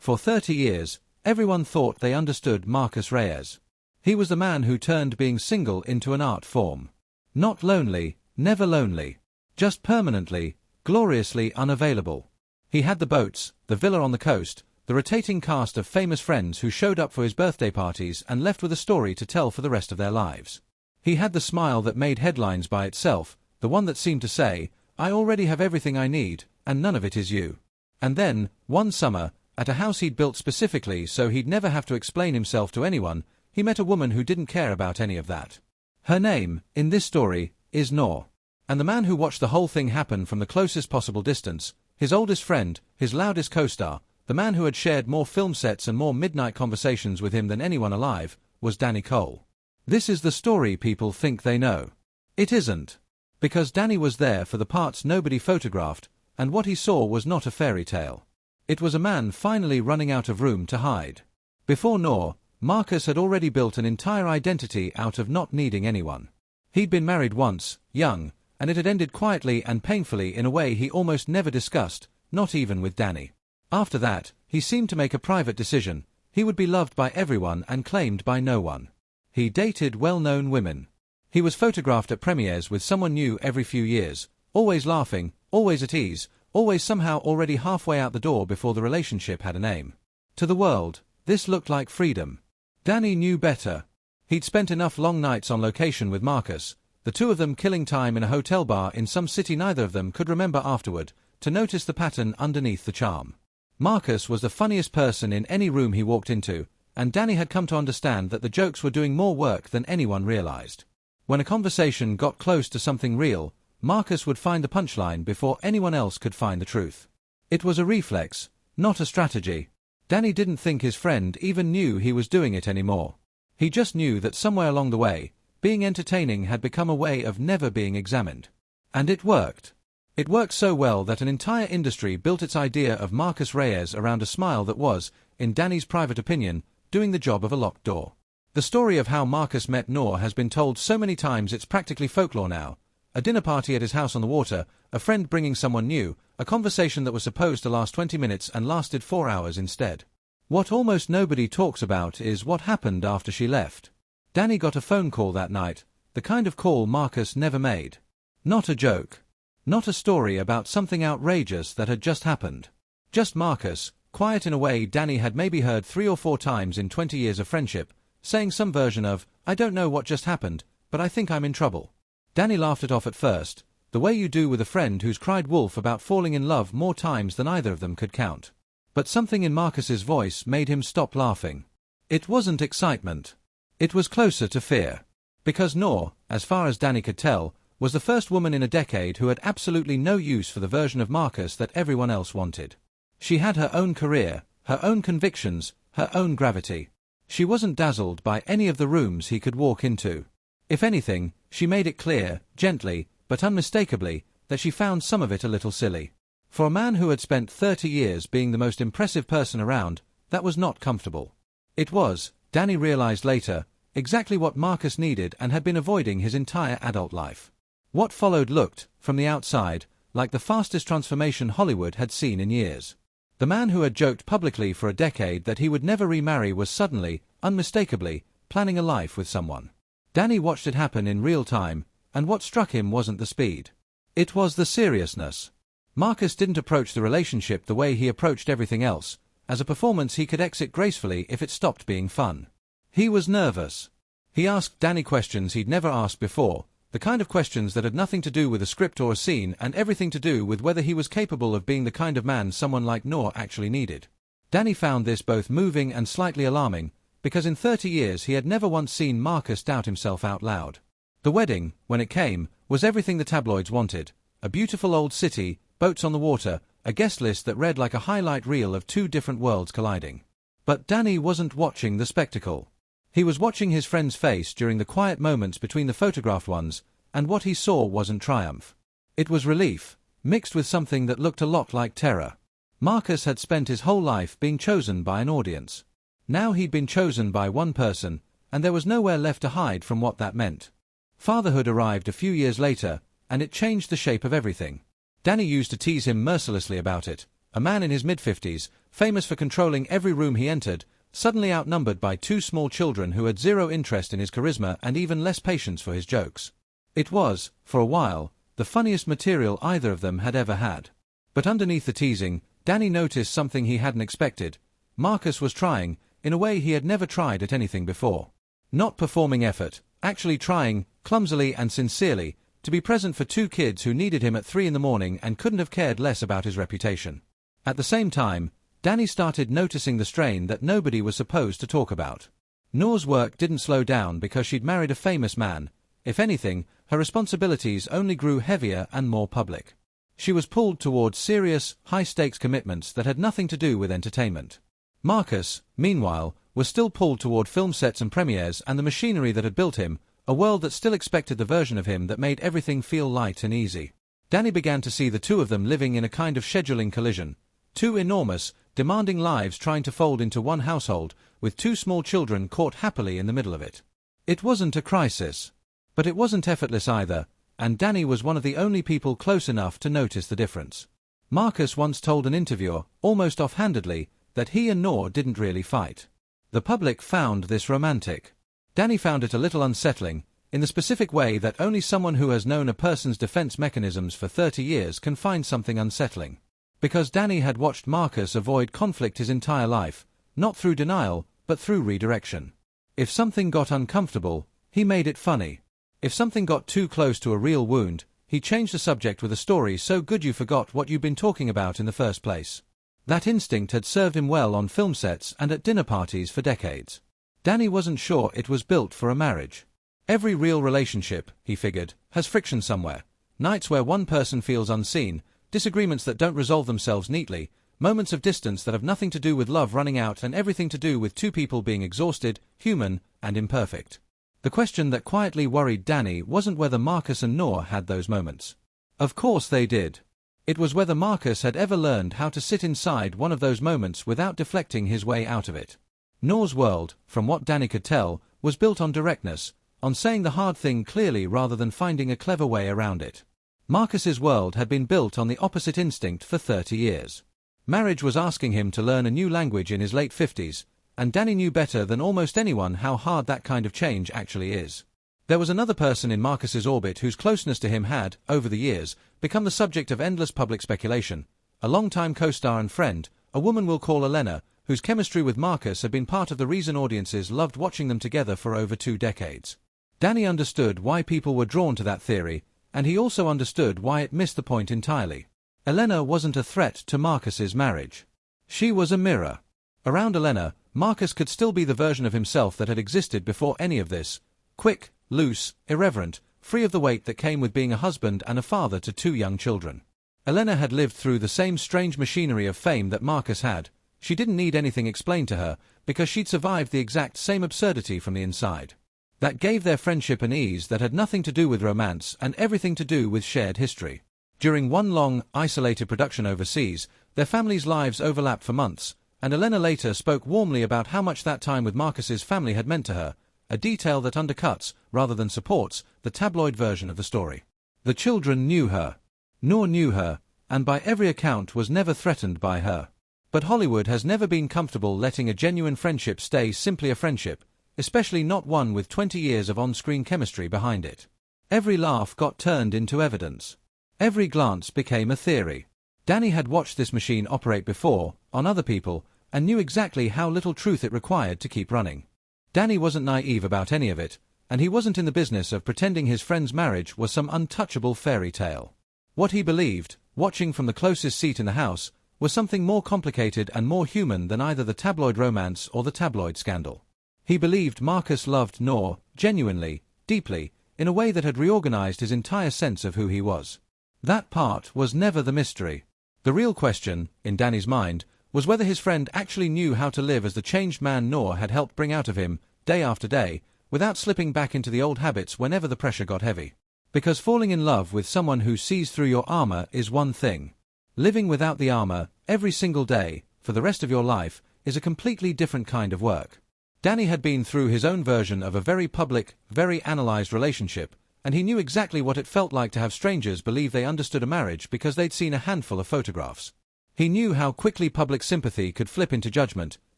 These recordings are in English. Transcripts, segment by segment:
For 30 years, everyone thought they understood Marcus Reyes. He was the man who turned being single into an art form. Not lonely, never lonely. Just permanently, gloriously unavailable. He had the boats, the villa on the coast, the rotating cast of famous friends who showed up for his birthday parties and left with a story to tell for the rest of their lives. He had the smile that made headlines by itself, the one that seemed to say, "I already have everything I need, and none of it is you." And then, one summer, at a house he'd built specifically so he'd never have to explain himself to anyone, he met a woman who didn't care about any of that. Her name, in this story, is Noor. And the man who watched the whole thing happen from the closest possible distance, his oldest friend, his loudest co-star, the man who had shared more film sets and more midnight conversations with him than anyone alive, was Danny Cole. This is the story people think they know. It isn't. Because Danny was there for the parts nobody photographed, and what he saw was not a fairy tale. It was a man finally running out of room to hide. Before Noor, Marcus had already built an entire identity out of not needing anyone. He'd been married once, young, and it had ended quietly and painfully in a way he almost never discussed, not even with Danny. After that, he seemed to make a private decision. He would be loved by everyone and claimed by no one. He dated well-known women. He was photographed at premieres with someone new every few years, always laughing, always at ease, always somehow already halfway out the door before the relationship had a name. To the world, this looked like freedom. Danny knew better. He'd spent enough long nights on location with Marcus, the two of them killing time in a hotel bar in some city neither of them could remember afterward, to notice the pattern underneath the charm. Marcus was the funniest person in any room he walked into, and Danny had come to understand that the jokes were doing more work than anyone realized. When a conversation got close to something real, Marcus would find the punchline before anyone else could find the truth. It was a reflex, not a strategy. Danny didn't think his friend even knew he was doing it anymore. He just knew that somewhere along the way, being entertaining had become a way of never being examined. And it worked. It worked so well that an entire industry built its idea of Marcus Reyes around a smile that was, in Danny's private opinion, doing the job of a locked door. The story of how Marcus met Noor has been told so many times it's practically folklore now. A dinner party at his house on the water, a friend bringing someone new, a conversation that was supposed to last 20 minutes and lasted 4 hours instead. What almost nobody talks about is what happened after she left. Danny got a phone call that night, the kind of call Marcus never made. Not a joke. Not a story about something outrageous that had just happened. Just Marcus, quiet in a way Danny had maybe heard 3 or 4 times in 20 years of friendship, saying some version of, "I don't know what just happened, but I think I'm in trouble." Danny laughed it off at first, the way you do with a friend who's cried wolf about falling in love more times than either of them could count. But something in Marcus's voice made him stop laughing. It wasn't excitement. It was closer to fear. Because Noor, as far as Danny could tell, was the first woman in a decade who had absolutely no use for the version of Marcus that everyone else wanted. She had her own career, her own convictions, her own gravity. She wasn't dazzled by any of the rooms he could walk into. If anything, she made it clear, gently, but unmistakably, that she found some of it a little silly. For a man who had spent 30 years being the most impressive person around, that was not comfortable. It was, Danny realized later, exactly what Marcus needed and had been avoiding his entire adult life. What followed looked, from the outside, like the fastest transformation Hollywood had seen in years. The man who had joked publicly for a decade that he would never remarry was suddenly, unmistakably, planning a life with someone. Danny watched it happen in real time, and what struck him wasn't the speed. It was the seriousness. Marcus didn't approach the relationship the way he approached everything else, as a performance he could exit gracefully if it stopped being fun. He was nervous. He asked Danny questions he'd never asked before, the kind of questions that had nothing to do with a script or a scene and everything to do with whether he was capable of being the kind of man someone like Noor actually needed. Danny found this both moving and slightly alarming, because in 30 years he had never once seen Marcus doubt himself out loud. The wedding, when it came, was everything the tabloids wanted. A beautiful old city, boats on the water, a guest list that read like a highlight reel of 2 different worlds colliding. But Danny wasn't watching the spectacle. He was watching his friend's face during the quiet moments between the photographed ones, and what he saw wasn't triumph. It was relief, mixed with something that looked a lot like terror. Marcus had spent his whole life being chosen by an audience. Now he'd been chosen by one person, and there was nowhere left to hide from what that meant. Fatherhood arrived a few years later, and it changed the shape of everything. Danny used to tease him mercilessly about it. A man in his mid-50s, famous for controlling every room he entered, suddenly outnumbered by two small children who had zero interest in his charisma and even less patience for his jokes. It was, for a while, the funniest material either of them had ever had. But underneath the teasing, Danny noticed something he hadn't expected. Marcus was trying, in a way he had never tried at anything before. Not performing effort, actually trying, clumsily and sincerely, to be present for two kids who needed him at 3 in the morning and couldn't have cared less about his reputation. At the same time, Danny started noticing the strain that nobody was supposed to talk about. Noor's work didn't slow down because she'd married a famous man. If anything, her responsibilities only grew heavier and more public. She was pulled towards serious, high-stakes commitments that had nothing to do with entertainment. Marcus, meanwhile, was still pulled toward film sets and premieres and the machinery that had built him, a world that still expected the version of him that made everything feel light and easy. Danny began to see the two of them living in a kind of scheduling collision. Two enormous, demanding lives trying to fold into one household, with two small children caught happily in the middle of it. It wasn't a crisis. But it wasn't effortless either, and Danny was one of the only people close enough to notice the difference. Marcus once told an interviewer, almost offhandedly, that he and Noor didn't really fight. The public found this romantic. Danny found it a little unsettling, in the specific way that only someone who has known a person's defense mechanisms for 30 years can find something unsettling. Because Danny had watched Marcus avoid conflict his entire life, not through denial, but through redirection. If something got uncomfortable, he made it funny. If something got too close to a real wound, he changed the subject with a story so good you forgot what you'd been talking about in the first place. That instinct had served him well on film sets and at dinner parties for decades. Danny wasn't sure it was built for a marriage. Every real relationship, he figured, has friction somewhere. Nights where one person feels unseen, disagreements that don't resolve themselves neatly, moments of distance that have nothing to do with love running out and everything to do with two people being exhausted, human, and imperfect. The question that quietly worried Danny wasn't whether Marcus and Noor had those moments. Of course they did. It was whether Marcus had ever learned how to sit inside one of those moments without deflecting his way out of it. Noor's world, from what Danny could tell, was built on directness, on saying the hard thing clearly rather than finding a clever way around it. Marcus's world had been built on the opposite instinct for 30 years. Marriage was asking him to learn a new language in his late 50s, and Danny knew better than almost anyone how hard that kind of change actually is. There was another person in Marcus's orbit whose closeness to him had, over the years, become the subject of endless public speculation. A longtime co-star and friend, a woman we'll call Elena, whose chemistry with Marcus had been part of the reason audiences loved watching them together for over 2 decades. Danny understood why people were drawn to that theory, and he also understood why it missed the point entirely. Elena wasn't a threat to Marcus's marriage. She was a mirror. Around Elena, Marcus could still be the version of himself that had existed before any of this. Quick, loose, irreverent, free of the weight that came with being a husband and a father to 2 young children. Elena had lived through the same strange machinery of fame that Marcus had. She didn't need anything explained to her, because she'd survived the exact same absurdity from the inside. That gave their friendship an ease that had nothing to do with romance and everything to do with shared history. During one long, isolated production overseas, their families' lives overlapped for months, and Elena later spoke warmly about how much that time with Marcus's family had meant to her, a detail that undercuts, rather than supports, the tabloid version of the story. The children knew her. Noor knew her, and by every account was never threatened by her. But Hollywood has never been comfortable letting a genuine friendship stay simply a friendship, especially not one with 20 years of on-screen chemistry behind it. Every laugh got turned into evidence. Every glance became a theory. Danny had watched this machine operate before, on other people, and knew exactly how little truth it required to keep running. Danny wasn't naive about any of it, and he wasn't in the business of pretending his friend's marriage was some untouchable fairy tale. What he believed, watching from the closest seat in the house, was something more complicated and more human than either the tabloid romance or the tabloid scandal. He believed Marcus loved Noor, genuinely, deeply, in a way that had reorganized his entire sense of who he was. That part was never the mystery. The real question, in Danny's mind, was whether his friend actually knew how to live as the changed man Noor had helped bring out of him, day after day, without slipping back into the old habits whenever the pressure got heavy. Because falling in love with someone who sees through your armor is one thing. Living without the armor, every single day, for the rest of your life, is a completely different kind of work. Danny had been through his own version of a very public, very analyzed relationship, and he knew exactly what it felt like to have strangers believe they understood a marriage because they'd seen a handful of photographs. He knew how quickly public sympathy could flip into judgment,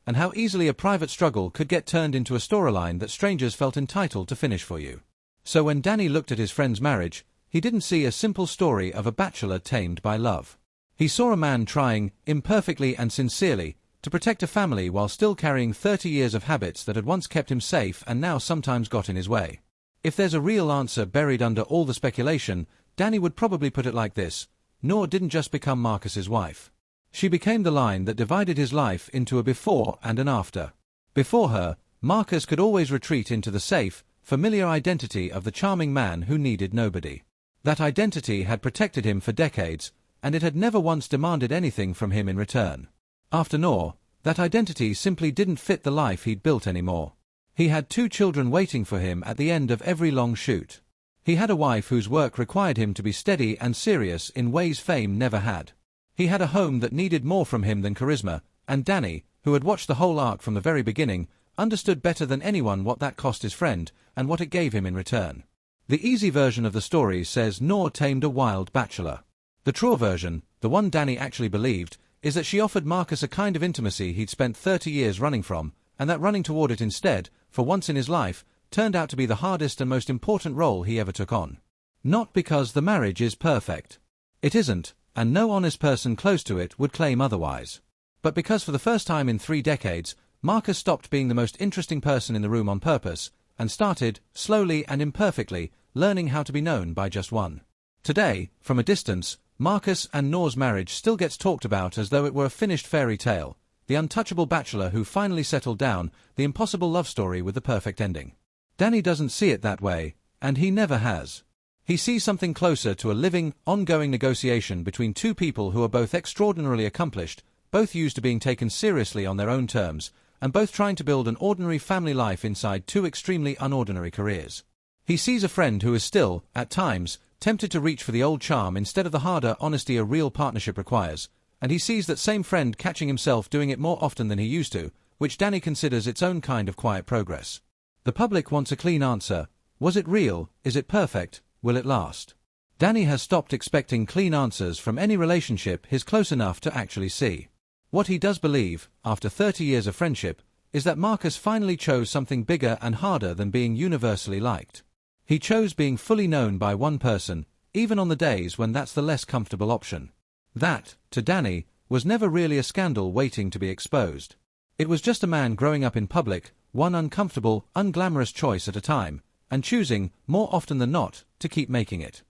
and how easily a private struggle could get turned into a storyline that strangers felt entitled to finish for you. So when Danny looked at his friend's marriage, he didn't see a simple story of a bachelor tamed by love. He saw a man trying, imperfectly and sincerely, to protect a family while still carrying 30 years of habits that had once kept him safe and now sometimes got in his way. If there's a real answer buried under all the speculation, Danny would probably put it like this: Noor didn't just become Marcus's wife. She became the line that divided his life into a before and an after. Before her, Marcus could always retreat into the safe, familiar identity of the charming man who needed nobody. That identity had protected him for decades, and it had never once demanded anything from him in return. After Noor, that identity simply didn't fit the life he'd built anymore. He had 2 children waiting for him at the end of every long shoot. He had a wife whose work required him to be steady and serious in ways fame never had. He had a home that needed more from him than charisma, and Danny, who had watched the whole arc from the very beginning, understood better than anyone what that cost his friend, and what it gave him in return. The easy version of the story says Noor tamed a wild bachelor. The true version, the one Danny actually believed, is that she offered Marcus a kind of intimacy he'd spent 30 years running from, and that running toward it instead, for once in his life, turned out to be the hardest and most important role he ever took on. Not because the marriage is perfect. It isn't, and no honest person close to it would claim otherwise. But because for the first time in 3 decades, Marcus stopped being the most interesting person in the room on purpose, and started, slowly and imperfectly, learning how to be known by just one. Today, from a distance, Marcus and Noor's marriage still gets talked about as though it were a finished fairy tale, the untouchable bachelor who finally settled down, the impossible love story with the perfect ending. Danny doesn't see it that way, and he never has. He sees something closer to a living, ongoing negotiation between 2 people who are both extraordinarily accomplished, both used to being taken seriously on their own terms, and both trying to build an ordinary family life inside 2 extremely unordinary careers. He sees a friend who is still, at times, tempted to reach for the old charm instead of the harder honesty a real partnership requires, and he sees that same friend catching himself doing it more often than he used to, which Danny considers its own kind of quiet progress. The public wants a clean answer. Was it real? Is it perfect? Will it last? Danny has stopped expecting clean answers from any relationship he's close enough to actually see. What he does believe, after 30 years of friendship, is that Marcus finally chose something bigger and harder than being universally liked. He chose being fully known by one person, even on the days when that's the less comfortable option. That, to Danny, was never really a scandal waiting to be exposed. It was just a man growing up in public, one uncomfortable, unglamorous choice at a time, and choosing, more often than not, to keep making it.